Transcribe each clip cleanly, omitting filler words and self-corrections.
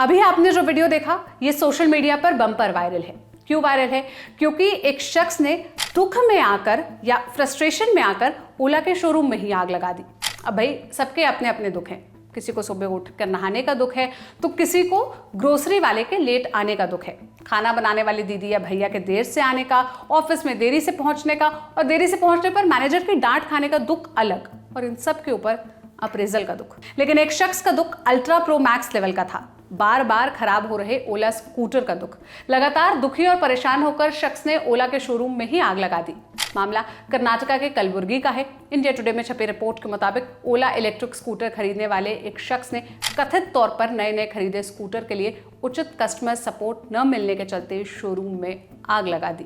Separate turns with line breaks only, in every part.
अभी आपने जो वीडियो देखा ये सोशल मीडिया पर बम्पर वायरल है। क्यों वायरल है? क्योंकि एक शख्स ने दुख में आकर या फ्रस्ट्रेशन में आकर ओला के शोरूम में ही आग लगा दी। अब भाई सबके अपने अपने दुख हैं। किसी को सुबह उठकर नहाने का दुख है तो किसी को ग्रोसरी वाले के लेट आने का दुख है, खाना बनाने वाली दीदी या भैया के देर से आने का, ऑफिस में देरी से पहुंचने का और देरी से पहुंचने पर मैनेजर की डांट खाने का दुख अलग, और इन सब के ऊपर अप्रेजल का दुख। लेकिन एक शख्स का दुख अल्ट्रा प्रो मैक्स लेवल का था, बार बार खराब हो रहे ओला स्कूटर का दुख। लगातार दुखी और परेशान होकर शख्स ने ओला के शोरूम में ही आग लगा दी। मामला कर्नाटका के कलबुर्गी का है। इंडिया टुडे में छपी रिपोर्ट के मुताबिक ओला इलेक्ट्रिक स्कूटर खरीदने वाले एक शख्स ने कथित तौर पर नए खरीदे स्कूटर के लिए उचित कस्टमर सपोर्ट न मिलने के चलते शोरूम में आग लगा दी।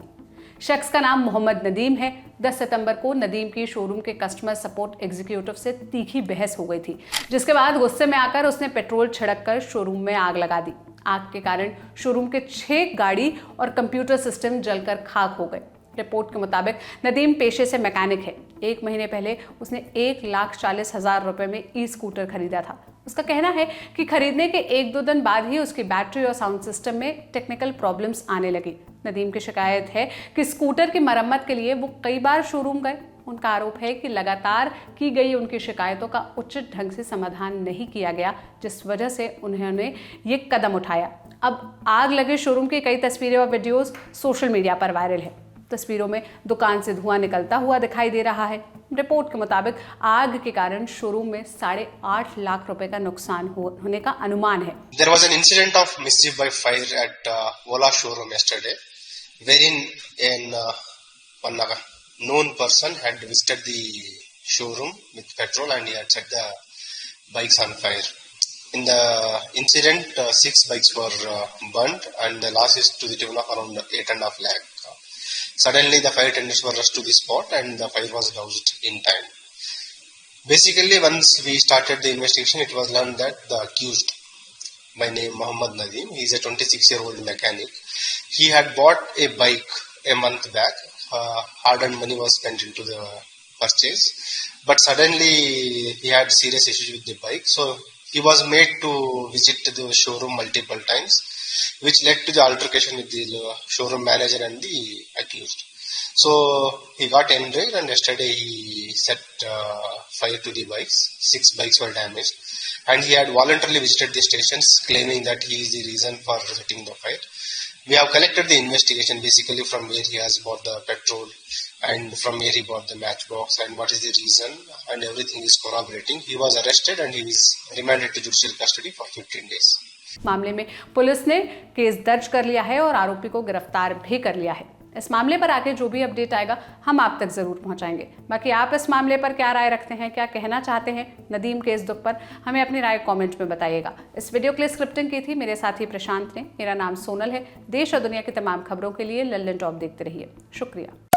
शख्स का नाम मोहम्मद नदीम है। 10 सितंबर को नदीम की शोरूम के कस्टमर सपोर्ट एग्जीक्यूटिव से तीखी बहस हो गई थी, जिसके बाद गुस्से में आकर उसने पेट्रोल छिड़ककर शोरूम में आग लगा दी। आग के कारण शोरूम के 6 गाड़ी और कंप्यूटर सिस्टम जलकर खाक हो गए। रिपोर्ट के मुताबिक नदीम पेशे से मैकेनिक है। 1 महीने पहले उसने 1,40,000 रुपए में ई स्कूटर खरीदा था। उसका कहना है कि खरीदने के 1-2 दिन बाद ही उसकी बैटरी और साउंड सिस्टम में टेक्निकल प्रॉब्लम्स आने लगी। नदीम की शिकायत है कि स्कूटर की मरम्मत के लिए वो कई बार शोरूम गए। उनका आरोप है कि लगातार की गई उनकी शिकायतों का उचित ढंग से समाधान नहीं किया गया, जिस वजह से उन्होंने ये कदम उठाया। अब आग लगे शोरूम की कई तस्वीरें और वीडियोस सोशल मीडिया पर वायरल है। तस्वीरों में दुकान से धुआं निकलता हुआ दिखाई दे रहा है। रिपोर्ट के मुताबिक आग के कारण शोरूम में 8.5 लाख रुपए का नुकसान होने का अनुमान है।
There was an incident of mischief by fire at Ola showroom yesterday, wherein one known person had visited the showroom with petrol and he had set the bikes on fire. In the incident, 6 bikes were burnt and the loss is to the tune of around 8.5 lakh. Suddenly, the fire tenders were rushed to the spot and the fire was doused in time. Basically, once we started the investigation, it was learned that the accused, by name Mohammad Nadeem, he is a 26-year-old mechanic. He had bought a bike a month back. Hard-earned money was spent into the purchase, but suddenly he had serious issues with the bike. So he was made to visit the showroom multiple times, which led to the altercation with the showroom manager and the accused. So he got enraged and yesterday he set fire to the bikes. 6 bikes were damaged and he had voluntarily visited the stations claiming that he is the reason for setting the fire. We have collected the investigation basically from where he has bought the petrol and from where he bought the matchbox and what is the reason, and everything is corroborating. He was arrested and he is remanded to judicial custody for 15 days.
मामले में police ने case दर्ज कर लिया है और आरोपी को गिरफ्तार भी कर लिया है। इस मामले पर आगे जो भी अपडेट आएगा हम आप तक जरूर पहुंचाएंगे। बाकी आप इस मामले पर क्या राय रखते हैं, क्या कहना चाहते हैं नदीम के इस दुख पर, हमें अपनी राय कमेंट में बताइएगा। इस वीडियो के लिए स्क्रिप्टिंग की थी मेरे साथी प्रशांत ने। मेरा नाम सोनल है। देश और दुनिया की तमाम खबरों के लिए लल्लन टॉप देखते रहिए। शुक्रिया।